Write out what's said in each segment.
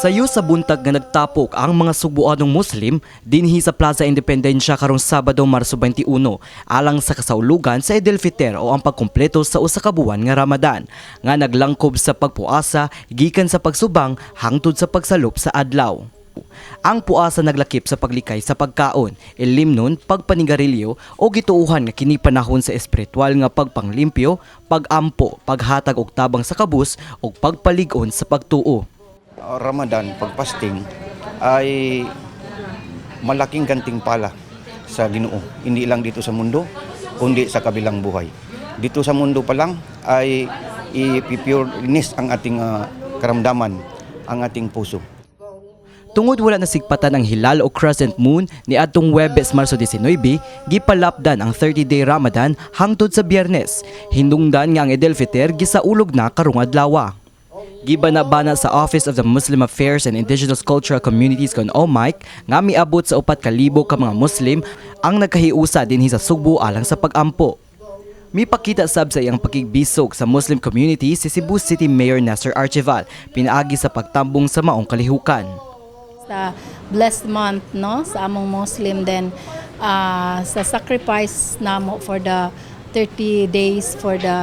Sayo sa buntag nga nagtapok ang mga Subuanong Muslim dinhi sa Plaza Independencia karong Sabado, Marso 21 alang sa kasaulugan sa Eid al-Fitr o ang pagkumpleto sa usa ka buwan nga Ramadan nga naglangkob sa pagpuasa gikan sa pagsubang hangtod sa pagsalop sa adlaw. Ang puasa naglakip sa paglikay sa pagkaon, ilimnon, pagpanigarilyo o gituuhan nga kini panahon sa espiritual nga pagpanglimpyo, pagampo, paghatag og tabang sa kabus ug pagpalig-on sa pagtuo. Ramadan, pagpasting ay malaking gantimpala sa Ginoo. Hindi lang dito sa mundo, kundi sa kabilang buhay. Dito sa mundo pa lang ay ipipurenis ang ating karamdaman, ang ating puso. Tungod wala nasigpatan ang hilal o crescent moon ni adtong Huwebes, Marso 19, gipalapdan ang 30-day Ramadan hangtod sa Biyernes. Hinungdan nga ang Eid al-Fitr gisaulog na karong adlaw. Gibanabana sa Office of the Muslim Affairs and Indigenous Cultural Communities kon OMIC nga miabot sa 4,000 ka mga Muslim ang nagkahiusa dinhi sa Sugbo alang sa pagampo. Mipakita sab sa iyang pakigbisog sa Muslim community si Cebu City Mayor Nasser Archival pinaagi sa pagtambong sa maong kalihukan. Sa blessed month no sa among Muslim then sa sacrifice namo for the 30 days for the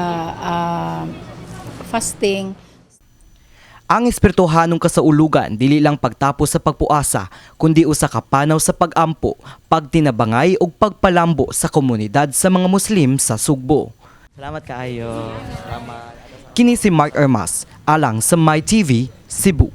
fasting. Ang espirituhanong kasaulugan dili lang pagtapos sa pagpuasa kundi usa ka panaw sa pagampo, pagtinabangay ug pagpalambo sa komunidad sa mga Muslim sa Sugbo. Salamat kaayo. Salamat. Kini si Mark Ermas alang sa MyTV Cebu.